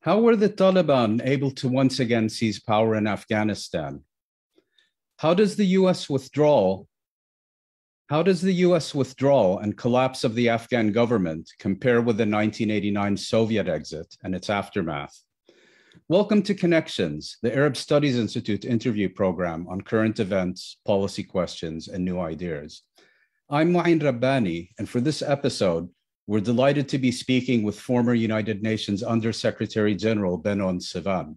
How were the Taliban able to once again seize power in Afghanistan? How does the US withdrawal and collapse of the Afghan government compare with the 1989 Soviet exit and its aftermath? Welcome to Connections, the Arab Studies Institute interview program on current events, policy questions, and new ideas. I'm Mouin Rabbani, and for this episode, we're delighted to be speaking with former United Nations Under-Secretary General Benon Sevan.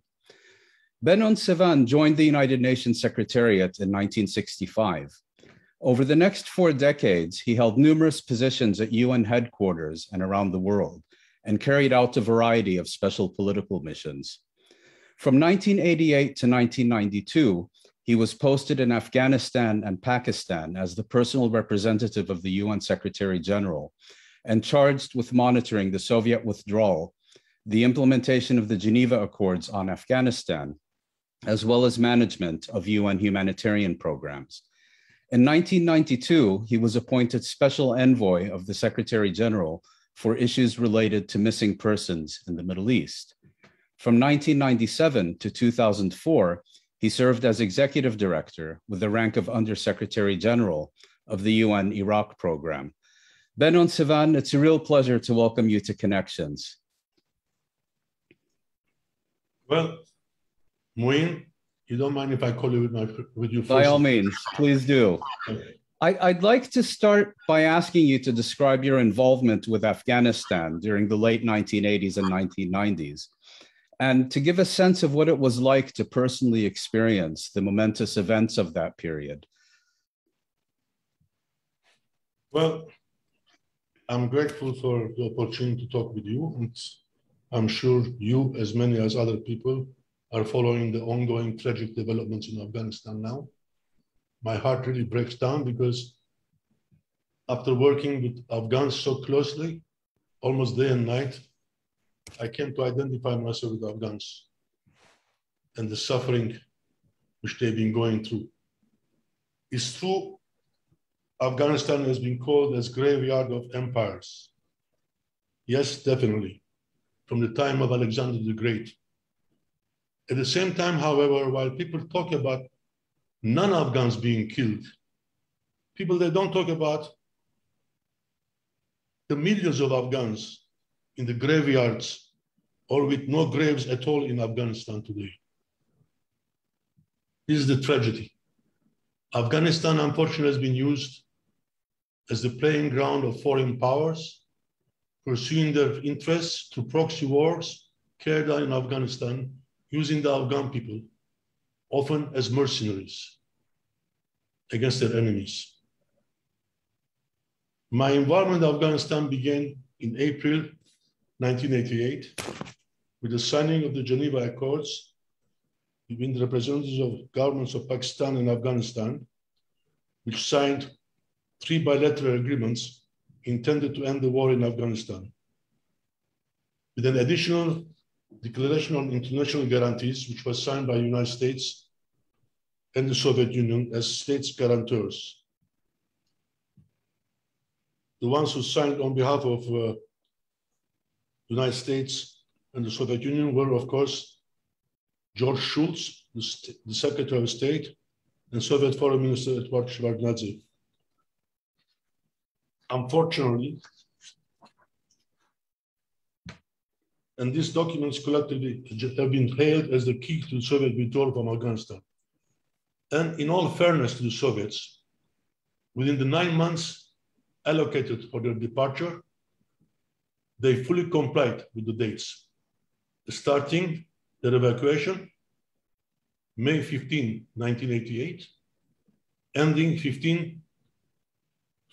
Benon Sevan joined the United Nations Secretariat in 1965. Over the next 4 decades, he held numerous positions at UN headquarters and around the world, and carried out a variety of special political missions. From 1988 to 1992, he was posted in Afghanistan and Pakistan as the personal representative of the UN Secretary General and charged with monitoring the Soviet withdrawal, the implementation of the Geneva Accords on Afghanistan, as well as management of UN humanitarian programs. In 1992, he was appointed Special Envoy of the Secretary General for issues related to missing persons in the Middle East. From 1997 to 2004, he served as Executive Director with the rank of Under-Secretary General of the UN Iraq Program. Benon Sevan, it's a real pleasure to welcome you to Connections. Well, Mouin, you don't mind if I call you with you first? By all means, please do. Okay. I'd like to start by asking you to describe your involvement with Afghanistan during the late 1980s and 1990s, and to give a sense of what it was like to personally experience the momentous events of that period. Well, I'm grateful for the opportunity to talk with you, and I'm sure you, as many as other people, are following the ongoing tragic developments in Afghanistan now. My heart really breaks down because after working with Afghans so closely, almost day and night, I came to identify myself with Afghans and the suffering which they've been going through. It's true, Afghanistan has been called as graveyard of empires. Yes, definitely, from the time of Alexander the Great. At the same time, however, while people talk about non-Afghans being killed, they don't talk about the millions of Afghans in the graveyards or with no graves at all in Afghanistan today. This is the tragedy. Afghanistan, unfortunately, has been used as the playing ground of foreign powers, pursuing their interests through proxy wars carried out in Afghanistan, using the Afghan people, often as mercenaries against their enemies. My involvement in Afghanistan began in April 1988 with the signing of the Geneva Accords between the representatives of governments of Pakistan and Afghanistan, which signed 3 bilateral agreements intended to end the war in Afghanistan, with an additional declaration on international guarantees, which was signed by the United States and the Soviet Union as states guarantors. The ones who signed on behalf of the United States and the Soviet Union were, of course, George Shultz, the Secretary of State, and Soviet Foreign Minister Edward Shevardnadze. Unfortunately, and these documents collectively have been hailed as the key to the Soviet withdrawal from Afghanistan. And in all fairness to the Soviets, within the 9 months allocated for their departure, they fully complied with the dates, starting their evacuation May 15, 1988, ending 15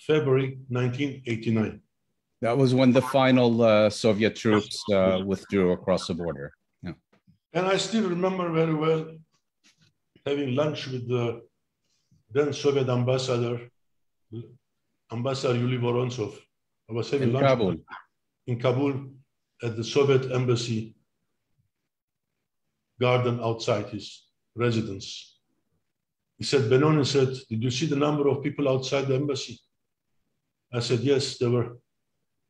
February 1989. That was when the final Soviet troops withdrew across the border. Yeah. And I still remember very well having lunch with the then Soviet ambassador, Ambassador Yuli Vorontsov. I was having lunch in Kabul at the Soviet embassy garden outside his residence. He said, Benon, he said, did you see the number of people outside the embassy? I said, yes, there were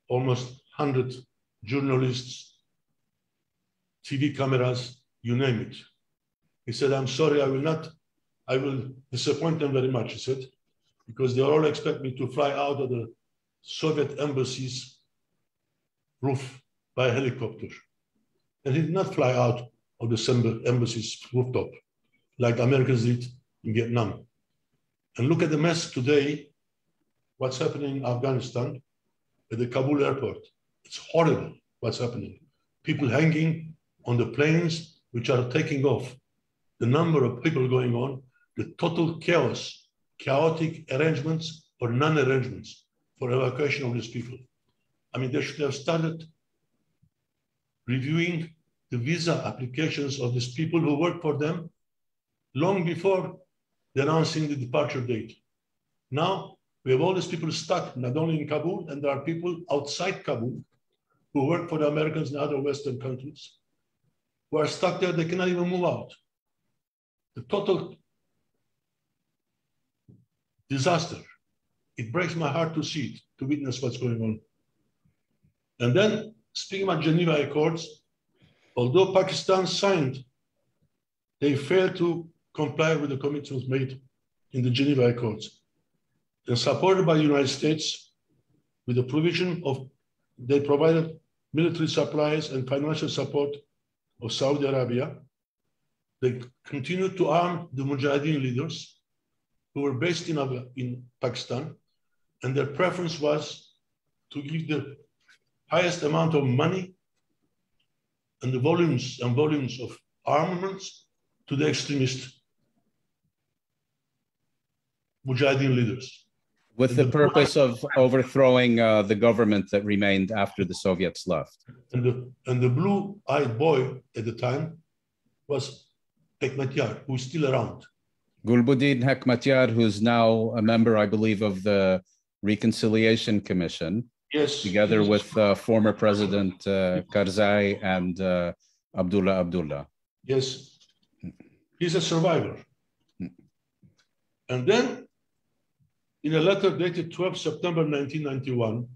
almost 100 journalists, TV cameras, you name it. He said, I'm sorry, I will disappoint them very much, he said, because they all expect me to fly out of the Soviet embassy's roof by helicopter. And he did not fly out of the embassy's rooftop like the Americans did in Vietnam. And look at the mess today, what's happening in Afghanistan at the Kabul airport. It's horrible what's happening. People hanging on the planes which are taking off. The number of people going on, the total chaos, chaotic arrangements or non-arrangements for evacuation of these people. I mean, they should have started reviewing the visa applications of these people who work for them long before announcing the departure date. Now, we have all these people stuck, not only in Kabul, and there are people outside Kabul who work for the Americans and other Western countries who are stuck there, they cannot even move out. The total disaster. It breaks my heart to see it, to witness what's going on. And then, speaking about Geneva Accords, although Pakistan signed, they failed to comply with the commitments made in the Geneva Accords. They're supported by the United States with the provision of, they provided military supplies and financial support of Saudi Arabia. They continued to arm the Mujahideen leaders who were based in Pakistan, and their preference was to give the highest amount of money and the volumes of armaments to the extremist Mujahideen leaders. With the purpose of overthrowing the government that remained after the Soviets left. And the blue-eyed boy at the time was Hekmatyar, who's still around. Gulbuddin Hekmatyar, who's now a member, I believe, of the Reconciliation Commission. Yes. Together with former President Karzai and Abdullah. Yes. He's a survivor. And then, in a letter dated 12 September 1991,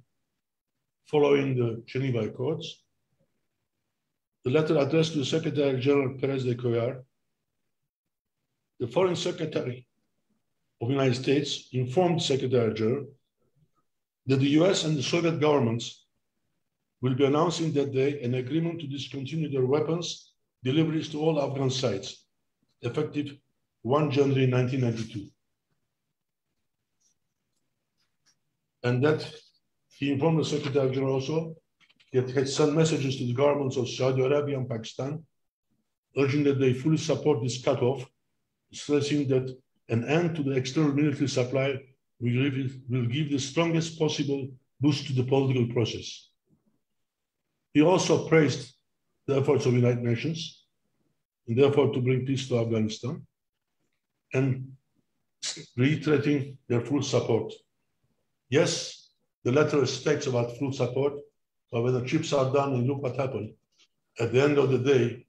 following the Geneva Accords, the letter addressed to the Secretary General Perez de Cuellar, the Foreign Secretary of the United States informed the Secretary General that the US and the Soviet governments will be announcing that day an agreement to discontinue their weapons deliveries to all Afghan sites, effective 1 January 1992. And that he informed the Secretary General also that he had sent messages to the governments of Saudi Arabia and Pakistan, urging that they fully support this cutoff, stressing that an end to the external military supply will give the strongest possible boost to the political process. He also praised the efforts of the United Nations in the effort to bring peace to Afghanistan and reiterating their full support. Yes, the letter states about full support, but when the chips are done and look what happened, at the end of the day,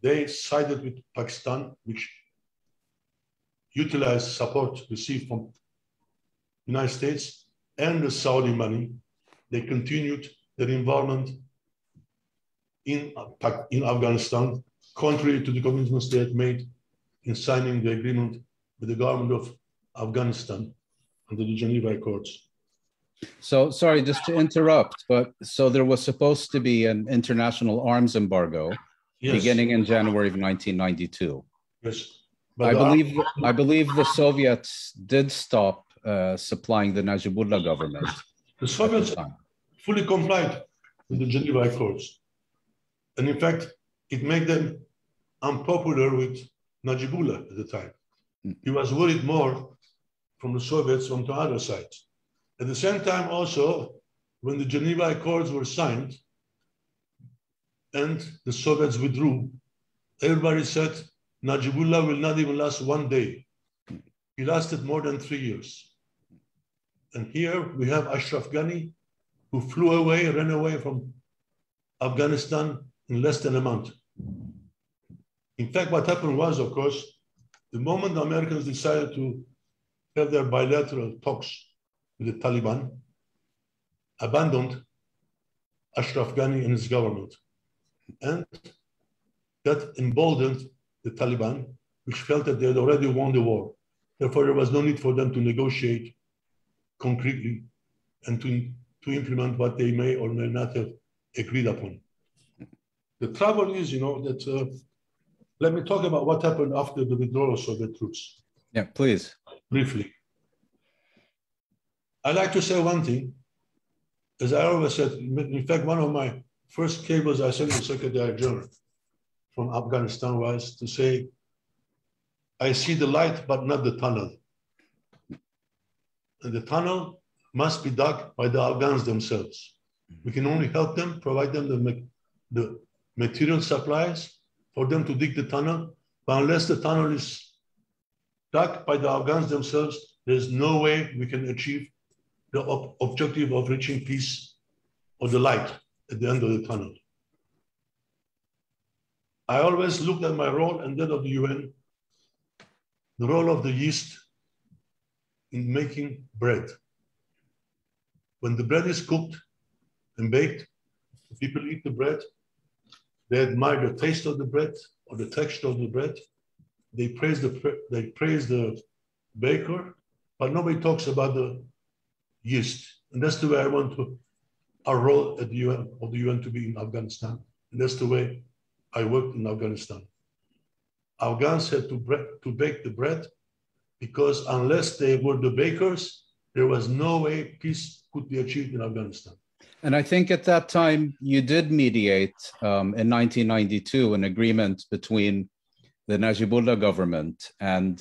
they sided with Pakistan, which utilized support received from the United States and the Saudi money. They continued their involvement in Afghanistan, contrary to the commitments they had made in signing the agreement with the government of Afghanistan under the Geneva Accords. So, sorry, just to interrupt, but so there was supposed to be an international arms embargo beginning in January of 1992. Yes. I believe the Soviets did stop supplying the Najibullah government. The Soviets fully complied with the Geneva Accords. And in fact, it made them unpopular with Najibullah at the time. He was worried more from the Soviets on the other side. At the same time also, when the Geneva Accords were signed and the Soviets withdrew, everybody said Najibullah will not even last one day. He lasted more than 3 years. And here we have Ashraf Ghani, who ran away from Afghanistan in less than a month. In fact, what happened was, of course, the moment the Americans decided to have their bilateral talks with the Taliban, abandoned Ashraf Ghani and his government. And That emboldened the Taliban, which felt that they had already won the war. Therefore, there was no need for them to negotiate concretely and to implement what they may or may not have agreed upon. The trouble is, that let me talk about what happened after the withdrawal of Soviet troops. Yeah, please. Briefly. I'd like to say one thing. As I always said, in fact, one of my first cables I sent to the Secretary General from Afghanistan was to say, I see the light, but not the tunnel. And the tunnel must be dug by the Afghans themselves. We can only help them, provide them the material supplies for them to dig the tunnel. But unless the tunnel is dug by the Afghans themselves, there's no way we can achieve the objective of reaching peace or the light at the end of the tunnel. I always looked at my role and that of the UN, the role of the yeast in making bread. When the bread is cooked and baked, people eat the bread, they admire the taste of the bread or the texture of the bread. They praise the baker, but nobody talks about the yeast. And that's the way I want our role at the UN to be in Afghanistan. And that's the way I worked in Afghanistan. Afghans had to bake the bread because unless they were the bakers, there was no way peace could be achieved in Afghanistan. And I think at that time you did mediate in 1992 an agreement between the Najibullah government and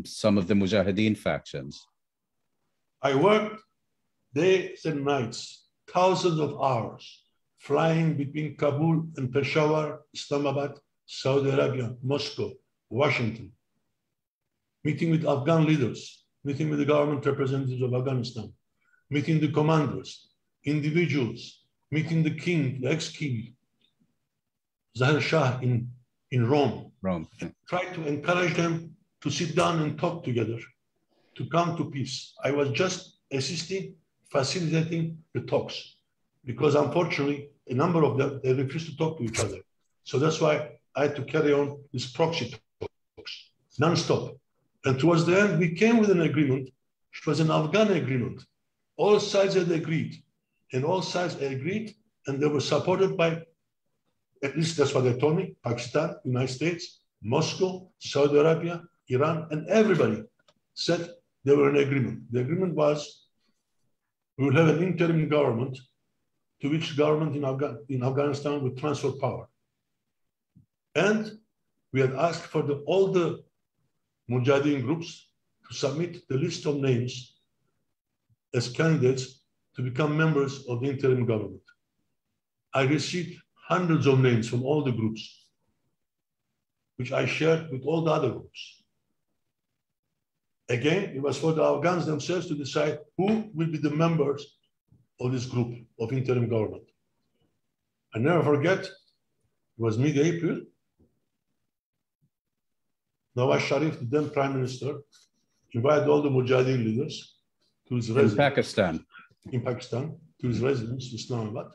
some of the Mujahideen factions. I worked days and nights, thousands of hours, flying between Kabul and Peshawar, Islamabad, Saudi Arabia, Moscow, Washington, meeting with Afghan leaders, meeting with the government representatives of Afghanistan, meeting the commanders, individuals, meeting the king, the ex-king, Zahir Shah in Rome. Try to encourage them to sit down and talk together, to come to peace. I was just assisting, facilitating the talks, because unfortunately, a number of them, they refused to talk to each other. So that's why I had to carry on this proxy talks, non-stop. And towards the end, we came with an agreement, which was an Afghan agreement. All sides had agreed, and all sides agreed, and they were supported by, at least that's what they told me, Pakistan, United States, Moscow, Saudi Arabia, Iran, and everybody said they were in agreement. The agreement was we will have an interim government to which government in Afghanistan would transfer power. And we had asked for all the Mujahideen groups to submit the list of names as candidates to become members of the interim government. I received hundreds of names from all the groups, which I shared with all the other groups. Again, it was for the Afghans themselves to decide who will be the members of this group of interim government. I never forget, it was mid-April. Nawaz Sharif, the then Prime Minister, invited all the Mujahideen leaders to his residence. In Pakistan, to his residence, Islamabad.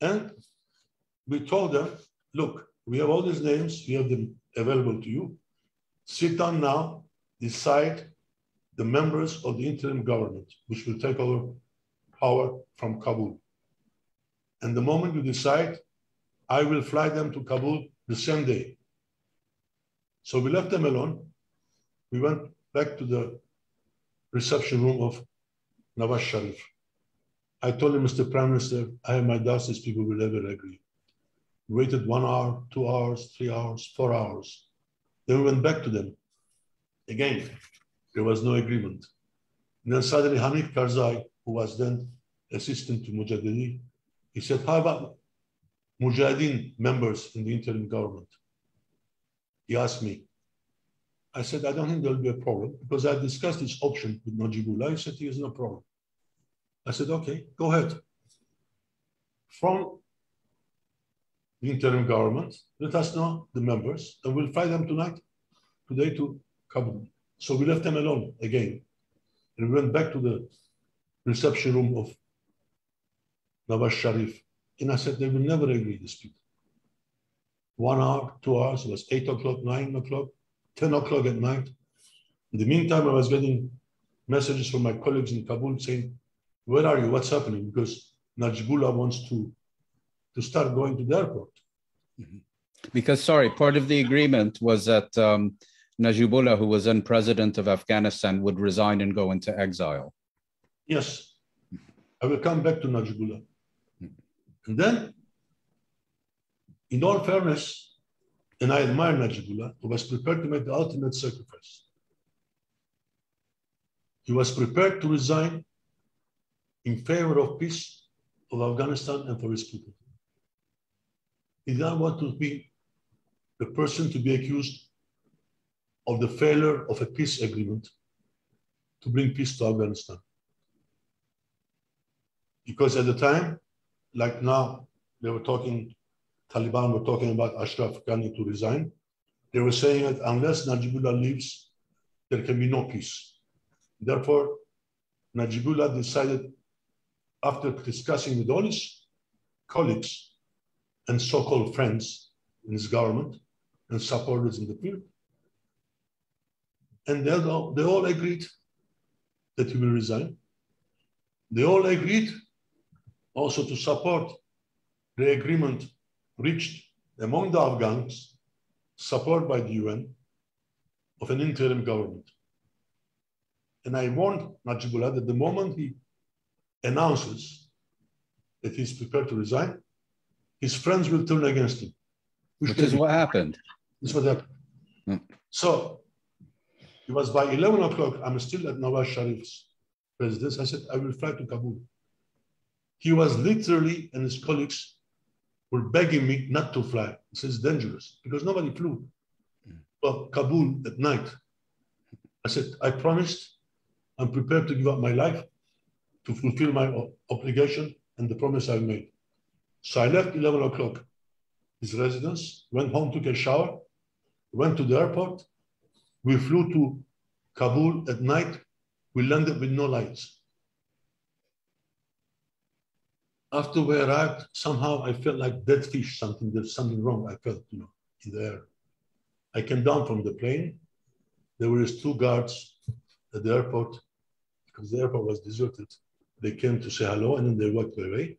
And we told them, look, we have all these names, we have them available to you. Sit down now, decide the members of the interim government, which will take over power from Kabul. And the moment you decide, I will fly them to Kabul the same day. So we left them alone. We went back to the reception room of Nawaz Sharif. I told him, Mr. Prime Minister, I have my doubts these people will ever agree. We waited 1 hour, 2 hours, 3 hours, 4 hours. Then we went back to them. Again, there was no agreement. And then suddenly Hamid Karzai, who was then assistant to Mujahideen, he said, how about Mujahideen members in the interim government? He asked me. I said, I don't think there'll be a problem because I discussed this option with Najibullah. He said, he has no problem. I said, okay, go ahead. From the interim government, let us know the members and we'll fly them today to Kabul. So we left them alone again. And we went back to the reception room of Nawaz Sharif. And I said, they will never agree, these people. 1 hour, 2 hours. It was 8 o'clock, 9 o'clock, 10 o'clock at night. In the meantime, I was getting messages from my colleagues in Kabul saying, where are you? What's happening? Because Najibullah wants to start going to the airport. Because, sorry, part of the agreement was that Najibullah, who was then president of Afghanistan, would resign and go into exile. Yes, I will come back to Najibullah. And then, in all fairness, and I admire Najibullah, who was prepared to make the ultimate sacrifice. He was prepared to resign in favor of peace of Afghanistan and for his people. He didn't want to be the person to be accused of the failure of a peace agreement to bring peace to Afghanistan. Because at the time, like now, they were talking, Taliban were talking about Ashraf Ghani to resign. They were saying that unless Najibullah leaves, there can be no peace. Therefore, Najibullah decided, after discussing with all his colleagues and so-called friends in his government and supporters in the field, and they all agreed that he will resign. They all agreed also to support the agreement reached among the Afghans, supported by the UN, of an interim government. And I warned Najibullah that the moment he announces that he's prepared to resign, his friends will turn against him. Which is what happened. This is what happened. So it was by 11 o'clock, I'm still at Nawaz Sharif's residence. I said, I will fly to Kabul. He was literally, and his colleagues were begging me not to fly. He says, it's dangerous, because nobody flew. Well, Kabul at night. I said, I promised, I'm prepared to give up my life to fulfill my obligation and the promise I made. So I left 11 o'clock his residence, went home, took a shower, went to the airport. We flew to Kabul at night. We landed with no lights. After we arrived, somehow I felt like dead fish, there's something wrong. I felt, in the air. I came down from the plane. There were two guards at the airport, because the airport was deserted. They came to say hello, and then they walked away.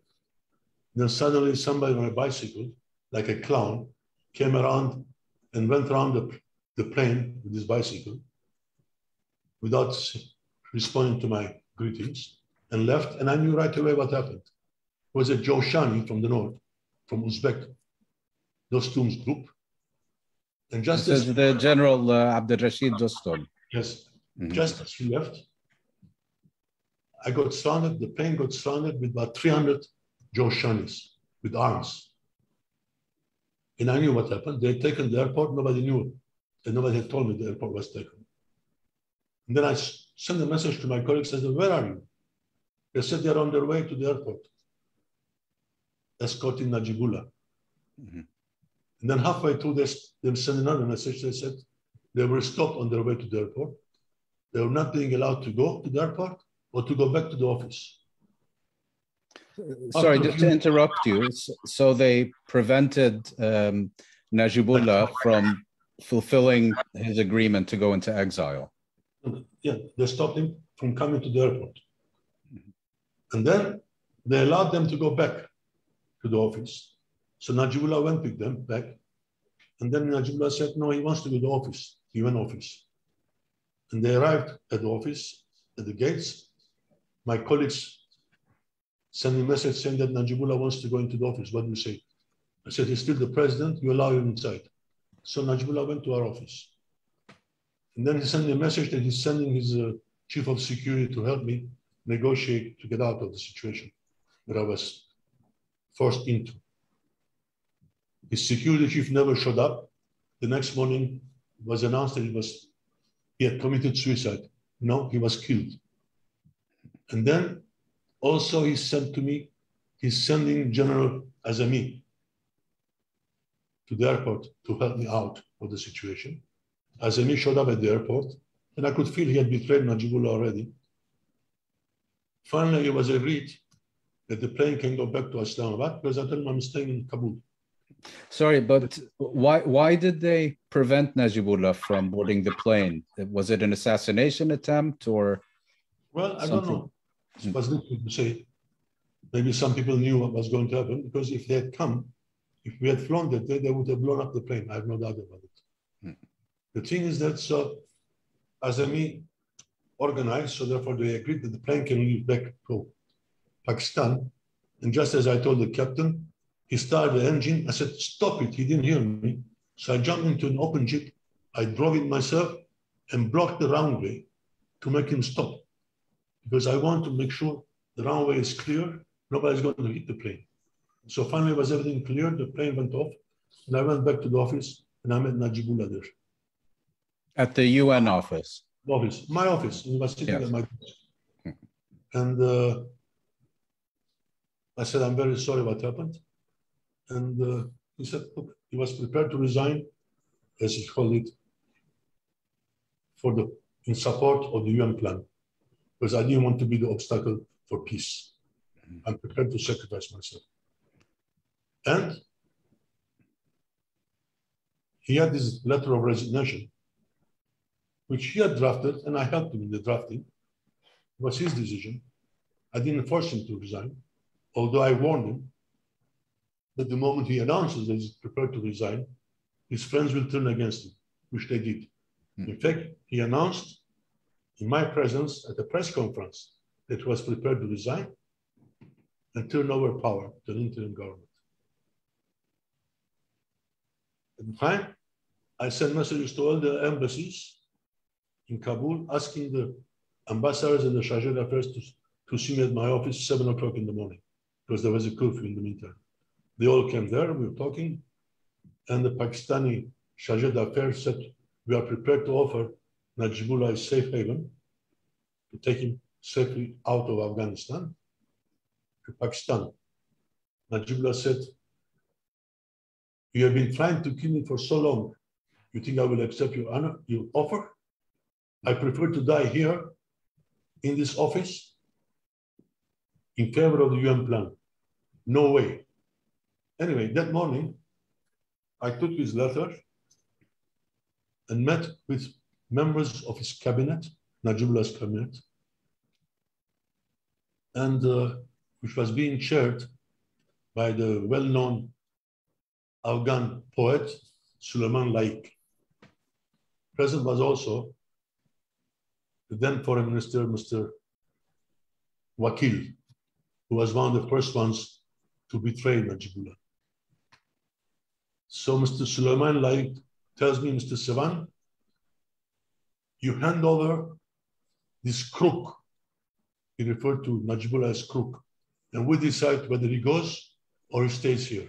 Then suddenly somebody on a bicycle, like a clown, came around and went around the plane with his bicycle without responding to my greetings, and left. And I knew right away what happened. It was a Joshani from the north, from Uzbek Dostum's group. And just this is the General Abdurrashid Dostum. Yes. Just as he left, I got surrounded, the plane got surrounded with about 300 Joshanis with arms. And I knew what happened. They had taken the airport, nobody knew. And nobody had told me the airport was taken. And then I sent a message to my colleagues, I said, where are you? They said they're on their way to the airport, escorting Najibullah. And then halfway through this, they sent another message. They said they were stopped on their way to the airport. They were not being allowed to go to the airport or to go back to the office. Sorry, just to interrupt you. So they prevented Najibullah from fulfilling his agreement to go into exile. Yeah, they stopped him from coming to the airport. And then they allowed them to go back to the office. So Najibullah went with them back. And then Najibullah said, no, he wants to go to the office, UN office. And they arrived at the office, at the gates. My colleagues sent me a message saying that Najibullah wants to go into the office. What do you say? I said, he's still the president, you allow him inside. So Najibullah went to our office. And then he sent me a message that he's sending his chief of security to help me negotiate to get out of the situation that I was forced into. His security chief never showed up. The next morning it was announced that he had committed suicide. No, he was killed. And then also he sent to me, he's sending General Azami to the airport to help me out of the situation. Azami showed up at the airport, and I could feel he had betrayed Najibullah already. Finally, it was agreed that the plane can go back to Islamabad, because I told him I'm staying in Kabul. Sorry, but why did they prevent Najibullah from boarding the plane? Was it an assassination attempt or? Well, I something? don't know. It was difficult to say. Maybe some people knew what was going to happen, because if they had come, if we had flown that day, they would have blown up the plane. I have no doubt about it. The thing is that, so Azami organized, so therefore they agreed that the plane can leave back to Pakistan. And just as I told the captain, he started the engine. I said, stop it. He didn't hear me. So I jumped into an open jeep. I drove it myself and blocked the runway to make him stop, because I want to make sure the runway is clear. Nobody's going to hit the plane. So finally, was everything clear? The plane went off, and I went back to the office, and I met Najibullah there. At the UN office? The office, my office. He was sitting at my desk. And I said, I'm very sorry what happened. And he said, look, he was prepared to resign, as he called it, in support of the UN plan, because I didn't want to be the obstacle for peace. I'm prepared to sacrifice myself. And he had this letter of resignation, which he had drafted, and I helped him in the drafting. It was his decision. I didn't force him to resign, although I warned him that the moment he announces that he's prepared to resign, his friends will turn against him, which they did. In fact, he announced in my presence at a press conference that he was prepared to resign and turn over power to an interim government. At the time, I sent messages to all the embassies in Kabul asking the ambassadors and the chargé d'affaires to see me at my office 7 o'clock in the morning, because there was a curfew in the meantime. They all came there, we were talking, and the Pakistani chargé d'affaires said, we are prepared to offer Najibullah a safe haven to take him safely out of Afghanistan to Pakistan. Najibullah said, you have been trying to kill me for so long. You think I will accept your offer? I prefer to die here in this office in favor of the UN plan. No way. Anyway, that morning, I took his letter and met with members of his cabinet, Najibullah's cabinet, and which was being chaired by the well-known Afghan poet, Suleiman Laik. Present was also the then Foreign Minister, Mr. Wakil, who was one of the first ones to betray Najibullah. So Mr. Suleiman Laik tells me, Mr. Sevan, you hand over this crook. He referred to Najibullah as crook. And we decide whether he goes or he stays here.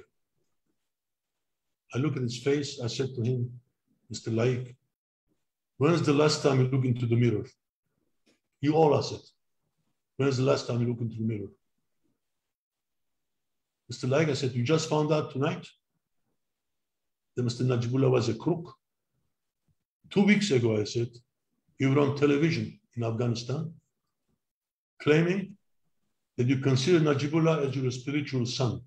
I look at his face. I said to him, Mr. Laik, when is the last time you look into the mirror? You all asked it. When is the last time you look into the mirror? Mr. Laik, I said, you just found out tonight that Mr. Najibullah was a crook. 2 weeks ago, I said, you were on television in Afghanistan claiming that you consider Najibullah as your spiritual son.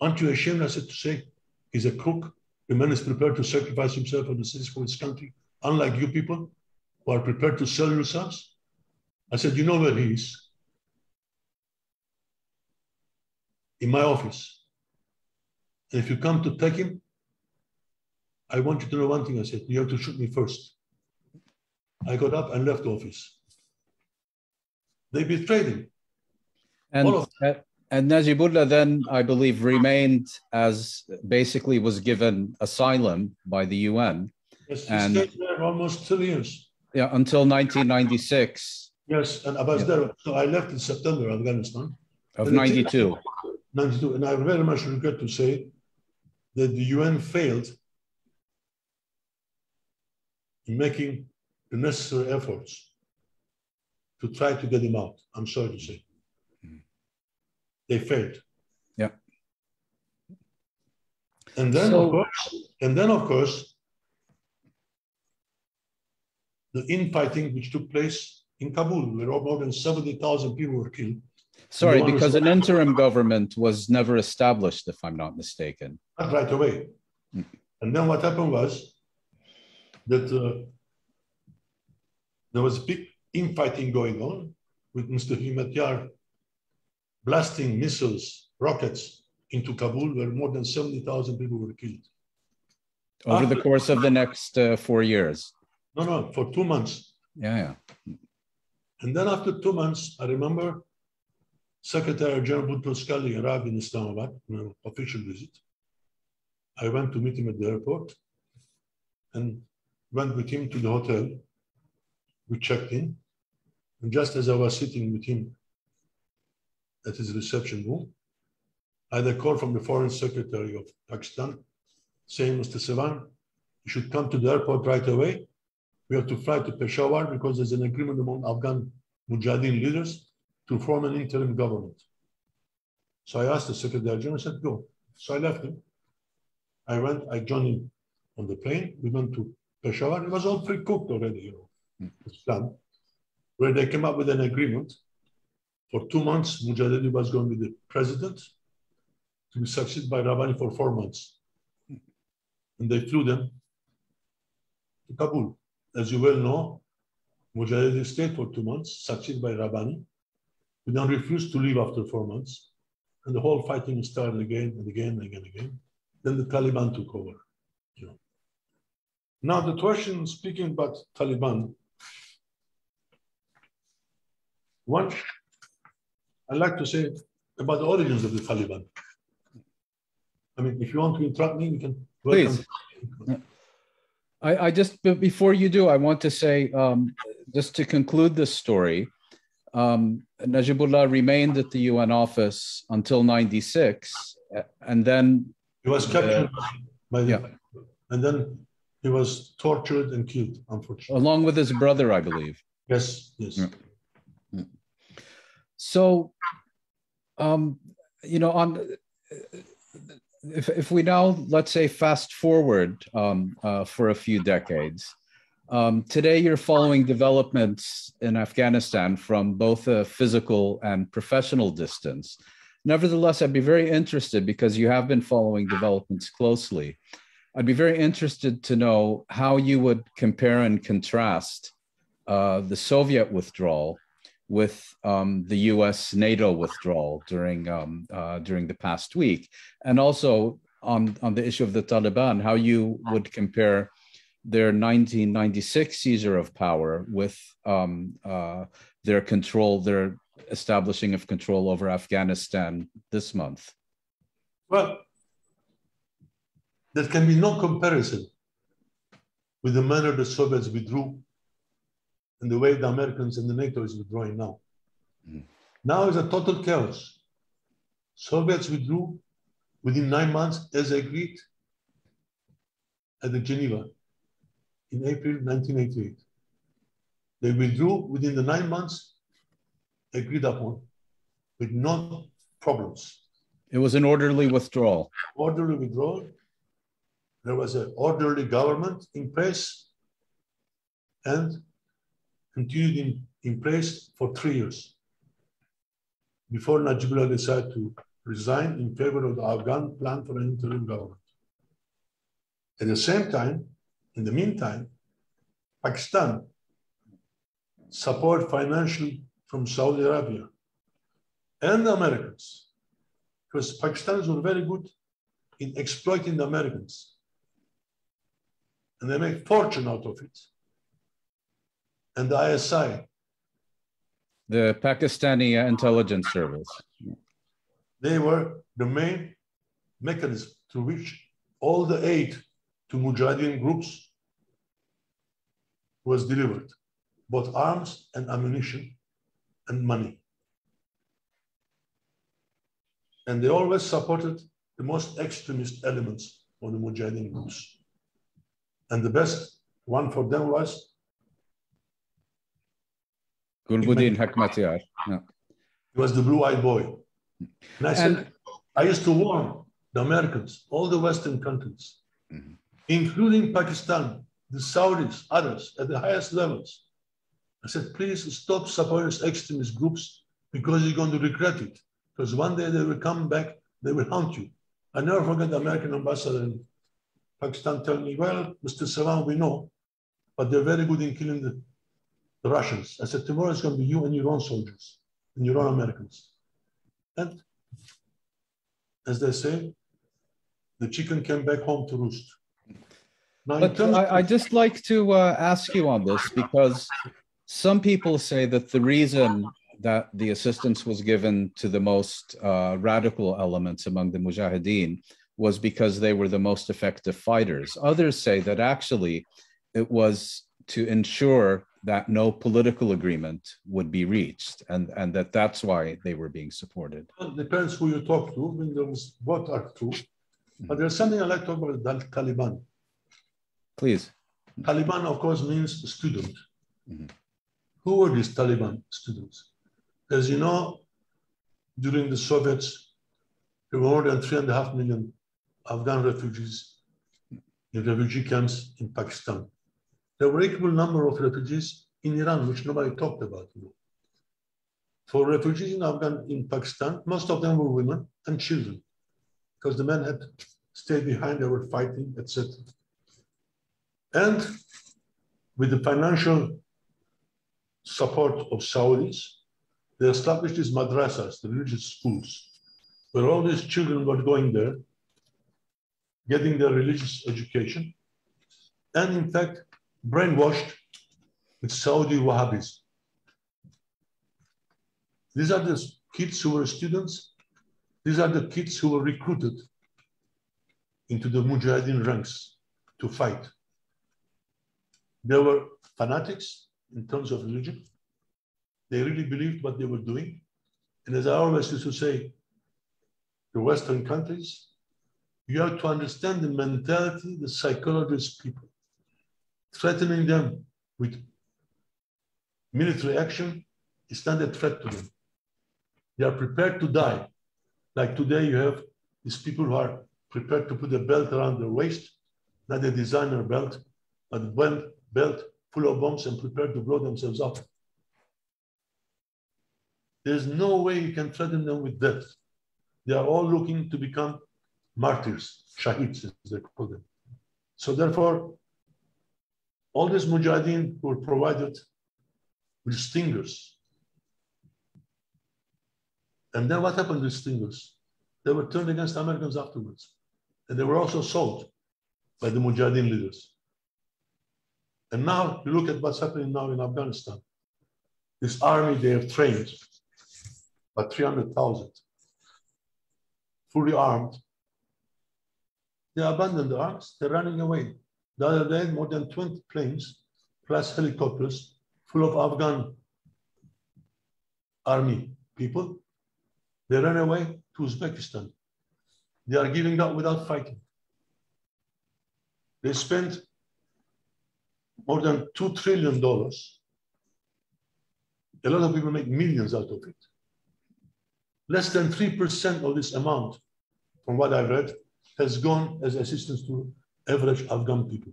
Aren't you ashamed, I said, to say he's a crook? The man is prepared to sacrifice himself for the sake of his country, unlike you people who are prepared to sell yourselves. I said, you know where he is? In my office. And if you come to take him, I want you to know one thing. I said, you have to shoot me first. I got up and left the office. They betrayed him. And Najibullah then, I believe, remained as basically was given asylum by the UN. Yes, he stayed there almost 2 years. Yeah, until 1996. Yes, and I was there. So I left in September, Afghanistan. Of 92. 92. And I very much regret to say that the UN failed in making the necessary efforts to try to get him out. I'm sorry to say. They failed. Yeah. And then, of course, the infighting which took place in Kabul, where more than 70,000 people were killed. Sorry, because an interim government was never established, if I'm not mistaken. Not right away. And then what happened was that there was big infighting going on with Mr. Humanitarian blasting missiles, rockets into Kabul, where more than 70,000 people were killed. Over the course of the next 4 years? No, for 2 months. Yeah. And then after 2 months, I remember Secretary General Boutros-Ghali arrived in Islamabad on an official visit. I went to meet him at the airport and went with him to the hotel. We checked in. And just as I was sitting with him at his reception room, I had a call from the Foreign Secretary of Pakistan saying, Mr. Sevan, you should come to the airport right away. We have to fly to Peshawar because there's an agreement among Afghan Mujahideen leaders to form an interim government. So I asked the Secretary General, I said, go. So I left him. I joined him on the plane. We went to Peshawar. It was all pre-cooked already, it's planned, where they came up with an agreement. For 2 months, Mujahideen was going to be the president, to be succeeded by Rabbani for 4 months. And they flew them to Kabul. As you well know, Mujahideen stayed for 2 months, succeeded by Rabbani, who then refused to leave after 4 months. And the whole fighting started again and again and again and again. Then the Taliban took over. Now the question, speaking about Taliban, one, I'd like to say about the origins of the Taliban. I mean, if you want to interrupt me, you can. Please. I just, before you do, I want to say, just to conclude this story, Najibullah remained at the UN office until '96, and then he was captured and then he was tortured and killed, unfortunately. Along with his brother, I believe. Yes. So, if we now, let's say, fast forward for a few decades, today you're following developments in Afghanistan from both a physical and professional distance. Nevertheless, I'd be very interested, because you have been following developments closely, I'd be very interested to know how you would compare and contrast the Soviet withdrawal with the U.S. NATO withdrawal during the past week, and also on the issue of the Taliban, how you would compare their 1996 seizure of power with their establishing of control over Afghanistan this month. Well, there can be no comparison with the manner the Soviets withdrew and the way the Americans and the NATO is withdrawing now. Now is a total chaos. Soviets withdrew within 9 months as agreed at the Geneva in April 1988. They withdrew within the 9 months agreed upon with no problems. It was an orderly withdrawal. Orderly withdrawal. There was an orderly government in place and continued in place for 3 years before Najibullah decided to resign in favor of the Afghan plan for an interim government. At the same time, in the meantime, Pakistan support financially from Saudi Arabia and the Americans, because Pakistanis were very good in exploiting the Americans. And they make fortune out of it. And the ISI. The Pakistani intelligence service. They were the main mechanism through which all the aid to Mujahideen groups was delivered, both arms and ammunition and money. And they always supported the most extremist elements of the Mujahideen groups. And the best one for them was Gulbuddin Hekmatyar. Yeah. He was the blue-eyed boy. And I said, I used to warn the Americans, all the Western countries, including Pakistan, the Saudis, others at the highest levels. I said, please stop supporting extremist groups because you're going to regret it. Because one day they will come back, they will haunt you. I never forget the American ambassador in Pakistan telling me, well, Mr. Sevan, we know, but they're very good in killing the Russians. I said, tomorrow it's going to be you and your own soldiers and your own Americans. And as they say, the chicken came back home to roost. Now, but I'd just like to ask you on this, because some people say that the reason that the assistance was given to the most radical elements among the Mujahideen was because they were the most effective fighters. Others say that actually it was to ensure that no political agreement would be reached, and that's why they were being supported. Well, it depends who you talk to. I mean, both are true. But there's something I like to talk about, the Taliban. Please. Taliban, of course, means student. Who were these Taliban students? As you know, during the Soviets, there were more than 3.5 million Afghan refugees in refugee camps in Pakistan. There were equal number of refugees in Iran, which nobody talked about. For refugees in Pakistan, most of them were women and children, because the men had stayed behind, they were fighting, etc. And with the financial support of Saudis, they established these madrasas, the religious schools, where all these children were going there, getting their religious education, and in fact, brainwashed with Saudi Wahhabis. These are the kids who were students. These are the kids who were recruited into the Mujahideen ranks to fight. They were fanatics in terms of religion. They really believed what they were doing. And as I always used to say, the Western countries, you have to understand the mentality, the psychology of people. Threatening them with military action is not a threat to them. They are prepared to die. Like today, you have these people who are prepared to put a belt around their waist, not a designer belt, but a belt full of bombs and prepared to blow themselves up. There's no way you can threaten them with death. They are all looking to become martyrs, shaheeds, as they call them. So therefore, all these mujahideen were provided with stingers. And then what happened with stingers? They were turned against Americans afterwards. And they were also sold by the mujahideen leaders. And now you look at what's happening now in Afghanistan. This army they have trained, about 300,000, fully armed. They abandoned the arms, they're running away. The other day, more than 20 planes, plus helicopters, full of Afghan army people. They ran away to Uzbekistan. They are giving up without fighting. They spent more than $2 trillion. A lot of people make millions out of it. Less than 3% of this amount, from what I've read, has gone as assistance to average Afghan people.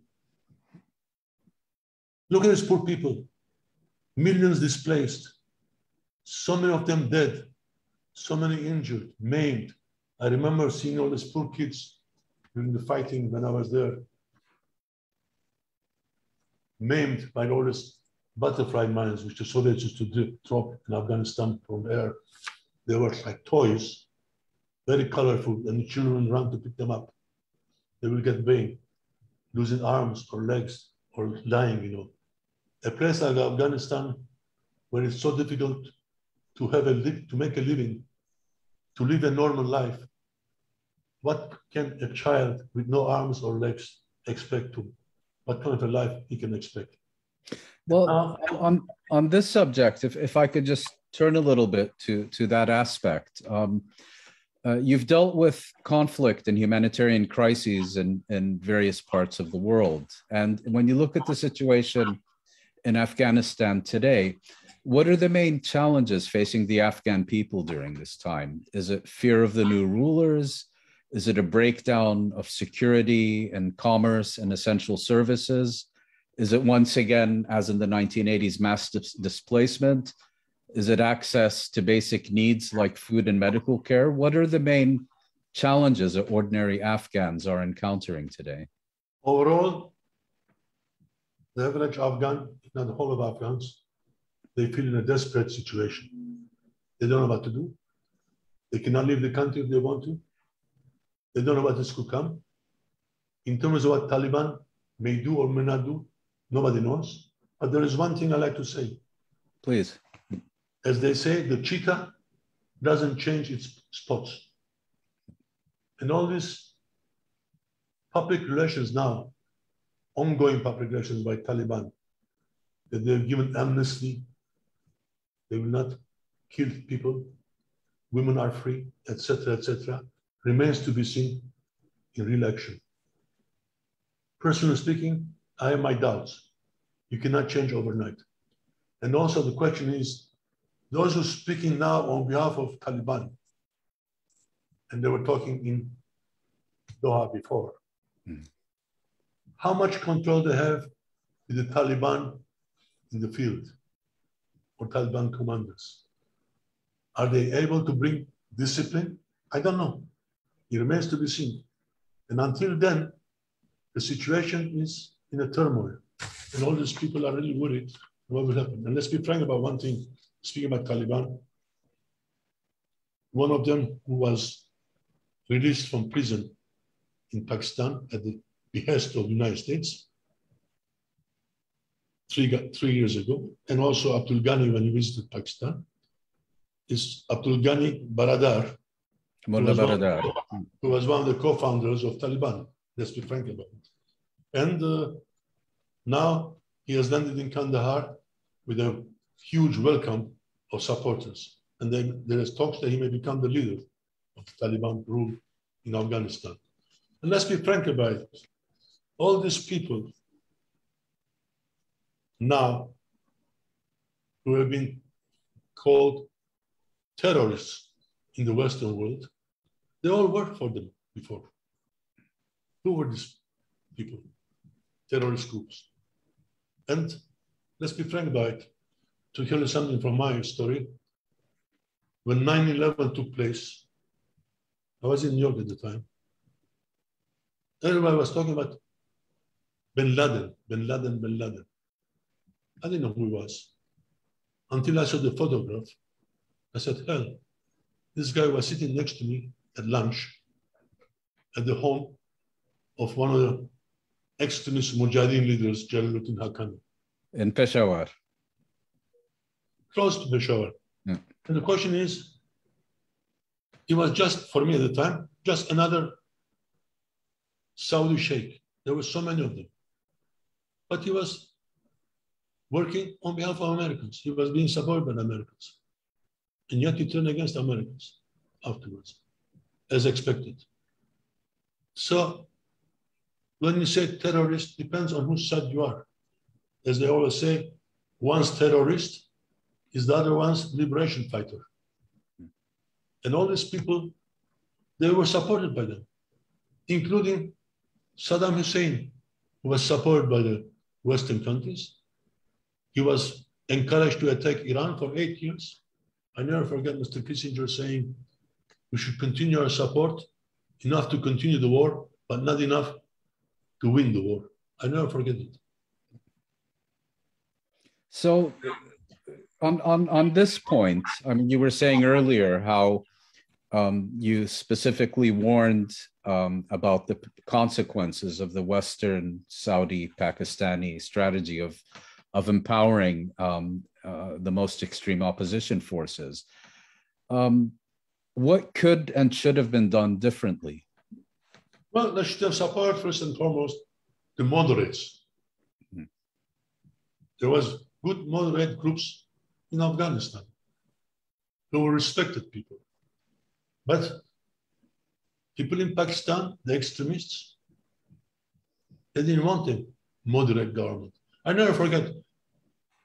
Look at these poor people, millions displaced, so many of them dead, so many injured, maimed. I remember seeing all these poor kids during the fighting when I was there, maimed by all these butterfly mines, which the Soviets used to drop in Afghanistan from air. They were like toys, very colorful, and the children ran to pick them up. They will get pain, losing arms or legs or dying, you know. A place like Afghanistan, where it's so difficult to have to make a living, to live a normal life. What can a child with no arms or legs expect to? What kind of a life he can expect? Well, on this subject, if I could just turn a little bit to that aspect. You've dealt with conflict and humanitarian crises in various parts of the world. And when you look at the situation in Afghanistan today, what are the main challenges facing the Afghan people during this time? Is it fear of the new rulers? Is it a breakdown of security and commerce and essential services? Is it once again, as in the 1980s, mass displacement? Is it access to basic needs like food and medical care? What are the main challenges that ordinary Afghans are encountering today? Overall, the average Afghan, if not the whole of Afghans, they feel in a desperate situation. They don't know what to do. They cannot leave the country if they want to. They don't know what this could come. In terms of what Taliban may do or may not do, nobody knows. But there is one thing I like to say. Please. As they say, the cheetah doesn't change its spots. And all this public relations now, ongoing public relations by Taliban, that they've given amnesty, they will not kill people, women are free, etc., remains to be seen in real action. Personally speaking, I have my doubts. You cannot change overnight. And also the question is, those who are speaking now on behalf of Taliban, and they were talking in Doha before, how much control they have with the Taliban in the field or Taliban commanders? Are they able to bring discipline? I don't know. It remains to be seen. And until then, the situation is in a turmoil. And all these people are really worried what will happen. And let's be frank about one thing. Speaking about Taliban, one of them who was released from prison in Pakistan at the behest of the United States 3 years ago, and also Abdul Ghani when he visited Pakistan, is Abdul Ghani Baradar, who was one of the co-founders of Taliban. Let's be frank about it. And now he has landed in Kandahar with a huge welcome of supporters. And then there is talks that he may become the leader of the Taliban rule in Afghanistan. And let's be frank about it. All these people now who have been called terrorists in the Western world, they all worked for them before. Who were these people? Terrorist groups. And let's be frank about it. To tell you something from my story, when 9/11 took place, I was in New York at the time. Everybody was talking about Bin Laden. I didn't know who he was until I saw the photograph. I said, hell, this guy was sitting next to me at lunch at the home of one of the extremist Mujahideen leaders, Jalaluddin Haqqani. In Peshawar. Close to Peshawar. Yeah. And the question is, he was just, for me at the time, just another Saudi sheikh. There were so many of them. But he was working on behalf of Americans. He was being supported by the Americans. And yet he turned against Americans afterwards, as expected. So when you say terrorist, depends on whose side you are. As they always say, one's terrorist is the other one's liberation fighter. And all these people, they were supported by them, including Saddam Hussein, who was supported by the Western countries. He was encouraged to attack Iran for 8 years. I never forget Mr. Kissinger saying, we should continue our support, enough to continue the war, but not enough to win the war. I never forget it. So on this point, I mean, you were saying earlier how you specifically warned about the consequences of the Western Saudi Pakistani strategy of empowering the most extreme opposition forces. What could and should have been done differently? Well, they should have supported first and foremost the moderates. Mm-hmm. There was good moderate groups in Afghanistan who were respected people. But people in Pakistan, the extremists, they didn't want a moderate government. I never forget,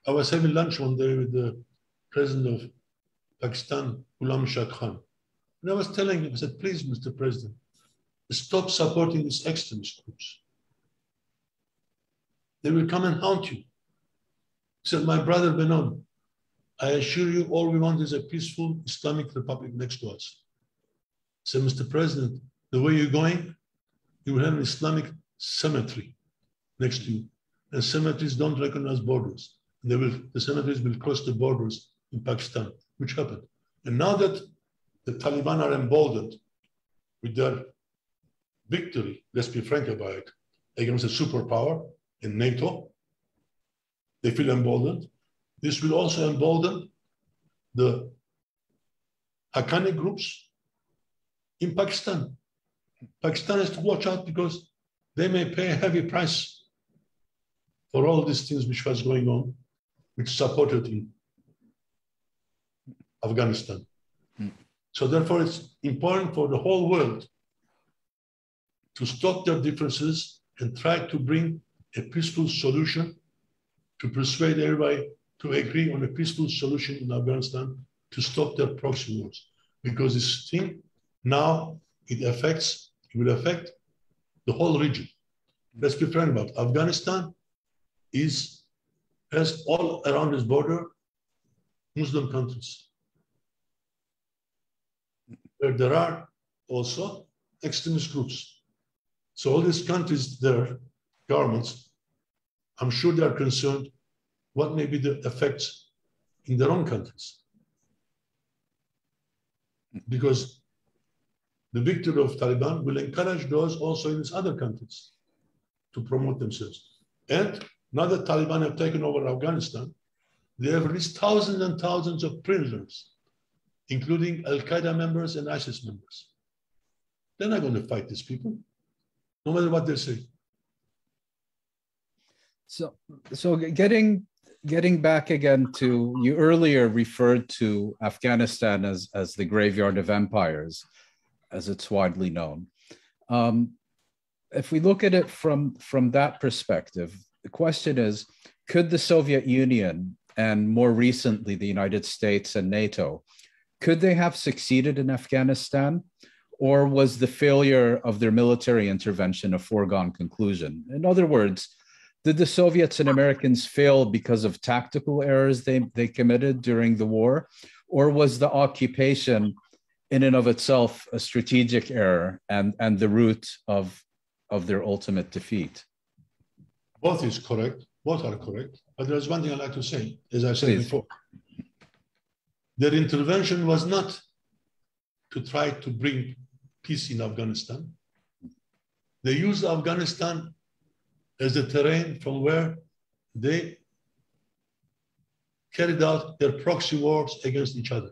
I was having lunch one day with the president of Pakistan, Ghulam Shah Khan. And I was telling him, I said, please, Mr. President, stop supporting these extremist groups. They will come and haunt you. He said, my brother Benon, I assure you, all we want is a peaceful Islamic Republic next to us. So, Mr. President, the way you're going, you will have an Islamic cemetery next to you. And cemeteries don't recognize borders. The cemeteries will cross the borders in Pakistan, which happened. And now that the Taliban are emboldened with their victory, let's be frank about it, against a superpower in NATO, they feel emboldened. This will also embolden the Haqqani groups in Pakistan. Pakistan has to watch out because they may pay a heavy price for all these things which was going on, which supported in Afghanistan. So therefore, it's important for the whole world to stop their differences and try to bring a peaceful solution, to persuade everybody to agree on a peaceful solution in Afghanistan to stop their proxy wars. Because this thing now, it will affect the whole region. Let's be frank about it. Afghanistan has all around its border Muslim countries, where there are also extremist groups. So all these countries, their governments, I'm sure they are concerned what may be the effects in their own countries. Because the victory of Taliban will encourage those also in these other countries to promote themselves. And now that Taliban have taken over Afghanistan, they have released thousands and thousands of prisoners, including Al-Qaeda members and ISIS members. They're not going to fight these people, no matter what they say. So getting back again to, you earlier referred to Afghanistan as the graveyard of empires, as it's widely known. If we look at it from that perspective, the question is, could the Soviet Union and more recently the United States and NATO, could they have succeeded in Afghanistan, or was the failure of their military intervention a foregone conclusion? In other words, did the Soviets and Americans fail because of tactical errors they committed during the war, or was the occupation in and of itself a strategic error and the root of their ultimate defeat? Both is correct. Both are correct. But there's one thing I'd like to say, as I said before. Their intervention was not to try to bring peace in Afghanistan. They used Afghanistan as the terrain from where they carried out their proxy wars against each other.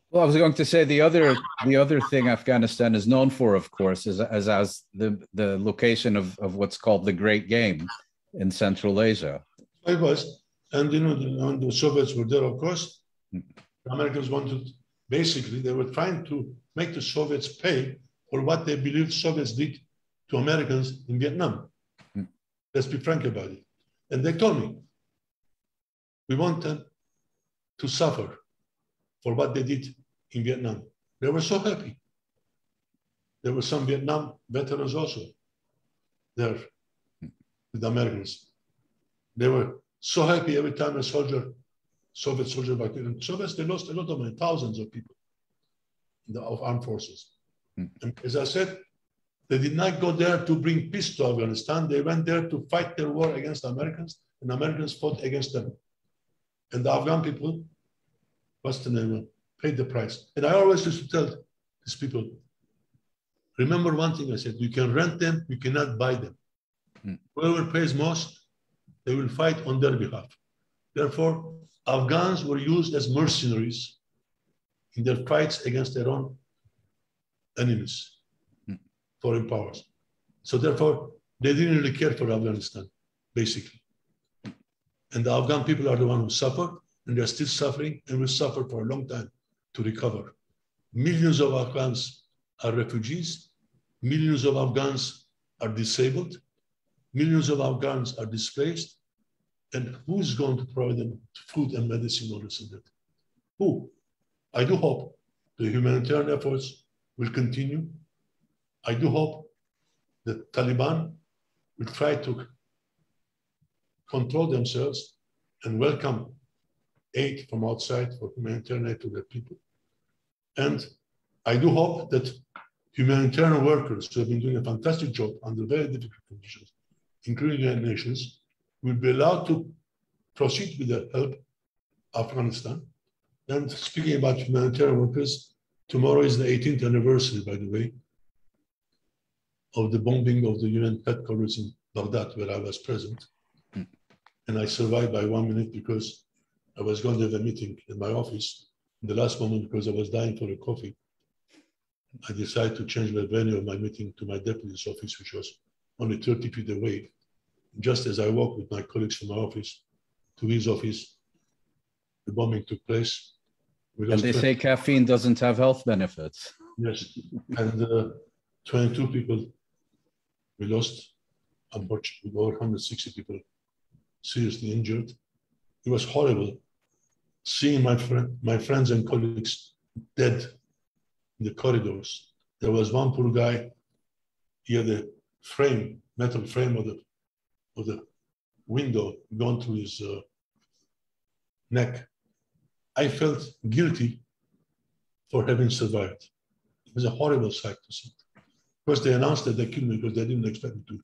Well, I was going to say the other thing Afghanistan is known for, of course, is as the location of what's called the Great Game in Central Asia. It was, and when the Soviets were there, of course, the Americans wanted, basically, they were trying to make the Soviets pay for what they believed Soviets did to Americans in Vietnam. Let's be frank about it. And they told me, we want them to suffer for what they did in Vietnam. They were so happy. There were some Vietnam veterans also there with the Americans. They were so happy every time a soldier, Soviet soldier back then. Soviets, they lost a lot of money, thousands of people of armed forces. And as I said, they did not go there to bring peace to Afghanistan. They went there to fight their war against Americans, and Americans fought against them. And the Afghan people, what's the name, paid the price. And I always used to tell these people, remember one thing I said, you can rent them, you cannot buy them. Whoever pays most, they will fight on their behalf. Therefore, Afghans were used as mercenaries in their fights against their own enemies, foreign powers. So therefore, they didn't really care for Afghanistan, basically. And the Afghan people are the ones who suffered, and they're still suffering, and will suffer for a long time to recover. Millions of Afghans are refugees. Millions of Afghans are disabled. Millions of Afghans are displaced. And who's going to provide them food and medicine or this and that? Who? I do hope the humanitarian efforts will continue. I do hope that Taliban will try to control themselves and welcome aid from outside for humanitarian aid to their people. And I do hope that humanitarian workers who have been doing a fantastic job under very difficult conditions, including the United Nations, will be allowed to proceed with the help of Afghanistan. And speaking about humanitarian workers, tomorrow is the 18th anniversary, by the way, of the bombing of the UN headquarters in Baghdad, where I was present. And I survived by 1 minute because I was going to have a meeting in my office. In the last moment, because I was dying for a coffee, I decided to change the venue of my meeting to my deputy's office, which was only 30 feet away. Just as I walked with my colleagues from my office to his office, the bombing took place. And they say caffeine doesn't have health benefits. Yes, and 22 people we lost, unfortunately, over 160 people seriously injured. It was horrible seeing my friends and colleagues dead in the corridors. There was one poor guy, he had a frame, metal frame of the window gone through his neck. I felt guilty for having survived. It was a horrible sight to see. Because they announced that they killed me because they didn't expect me to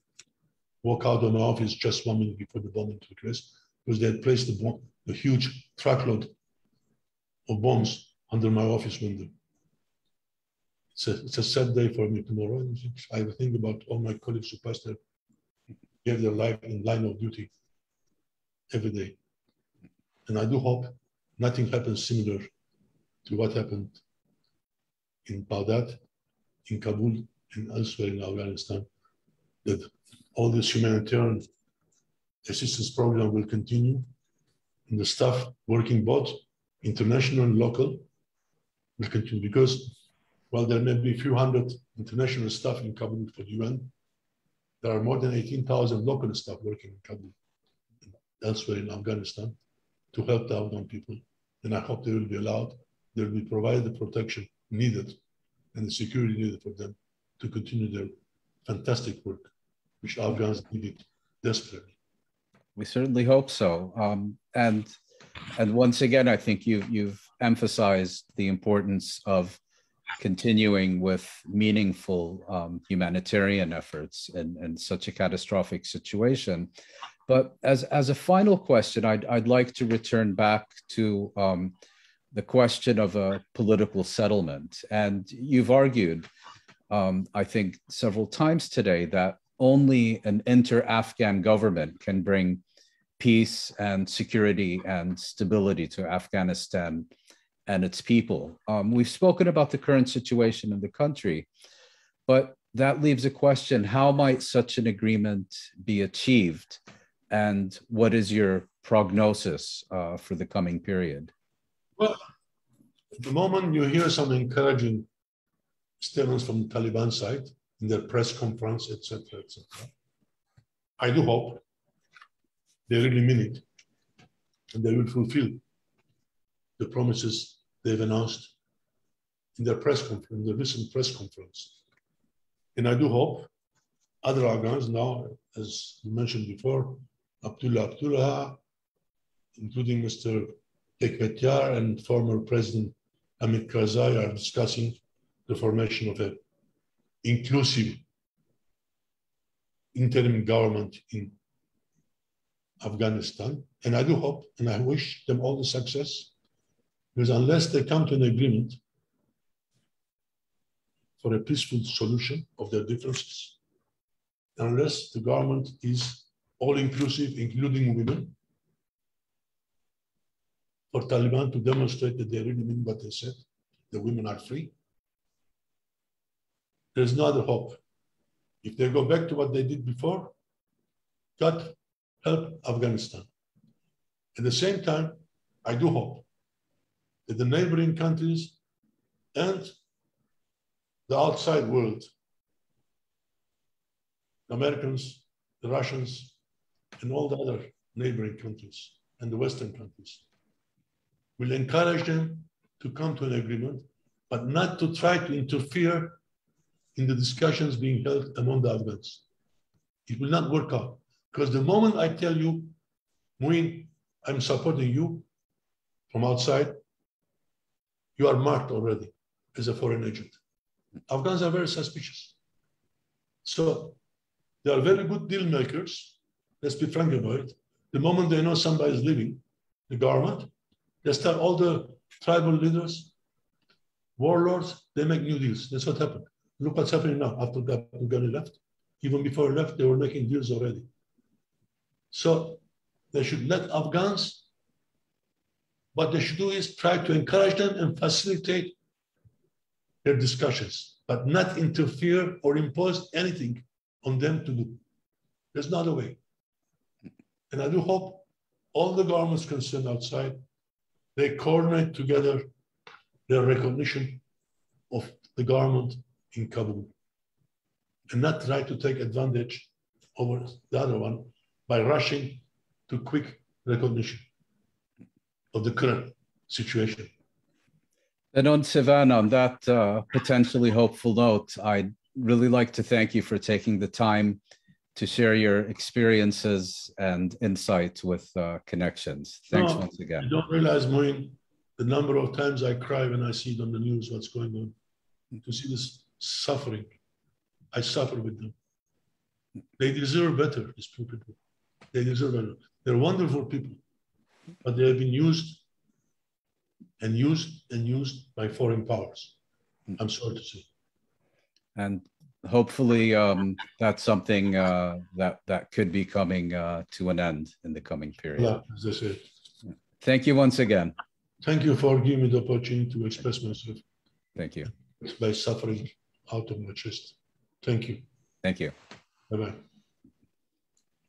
walk out of my office just 1 minute before the bombing took place, because they had placed a huge truckload of bombs under my office window. It's a sad day for me tomorrow. I think about all my colleagues who passed there, gave their life in line of duty every day. And I do hope nothing happens similar to what happened in Baghdad, in Kabul, and elsewhere in Afghanistan, that all this humanitarian assistance program will continue, and the staff working both international and local will continue, because while there may be a few hundred international staff in Kabul for the UN, there are more than 18,000 local staff working in Kabul and elsewhere in Afghanistan to help the Afghan people. And I hope they will be allowed, they will be provided the protection needed and the security needed for them to continue their fantastic work, which Afghans needed desperately. We certainly hope so. And once again, I think you've emphasized the importance of continuing with meaningful humanitarian efforts in such a catastrophic situation. But as a final question, I'd like to return back to the question of a political settlement. And you've argued, I think, several times today that only an inter-Afghan government can bring peace and security and stability to Afghanistan and its people. We've spoken about the current situation in the country, but that leaves a question: how might such an agreement be achieved? And what is your prognosis for the coming period? Well, at the moment you hear some encouraging statements from the Taliban side in their press conference, etc., etc. I do hope they really mean it, and they will fulfill the promises they've announced in their press conference, the recent press conference. And I do hope other Afghans now, as you mentioned before, Abdullah, including Mr. Hekmatyar and former President Hamid Karzai, are discussing the formation of an inclusive interim government in Afghanistan. And I do hope, and I wish them all the success, because unless they come to an agreement for a peaceful solution of their differences, unless the government is all-inclusive, including women, for Taliban to demonstrate that they really mean what they said, the women are free, there's no other hope. If they go back to what they did before, God help Afghanistan. At the same time, I do hope that the neighboring countries and the outside world, the Americans, the Russians, and all the other neighboring countries and the Western countries, will encourage them to come to an agreement, but not to try to interfere in the discussions being held among the Afghans. It will not work out, because the moment I tell you, Mouin, I'm supporting you, from outside, you are marked already as a foreign agent. Afghans are very suspicious. So they are very good deal makers. Let's be frank about it. The moment they know somebody is leaving the government, they start all the tribal leaders, warlords, they make new deals. That's what happened. Look what's happening now after Ghani left. Even before he left, they were making deals already. So they should let Afghans, what they should do is try to encourage them and facilitate their discussions, but not interfere or impose anything on them to do. There's no other way. And I do hope all the governments concerned outside, they coordinate together their recognition of the government in Kabul and not try to take advantage over the other one by rushing to quick recognition of the current situation. Benon Sevan, on that potentially hopeful note, I'd really like to thank you for taking the time to share your experiences and insights with Connections. Thanks once again. You don't realize, Mouin, the number of times I cry when I see it on the news, what's going on. To see this suffering, I suffer with them. They deserve better, these poor people. They deserve better. They're wonderful people, but they have been used and used and used by foreign powers. I'm sorry to say. And hopefully that's something that could be coming to an end in the coming period. Yeah, as I said. Thank you once again. Thank you for giving me the opportunity to express myself. Thank you. By suffering out of my chest. Thank you. Thank you. Bye-bye.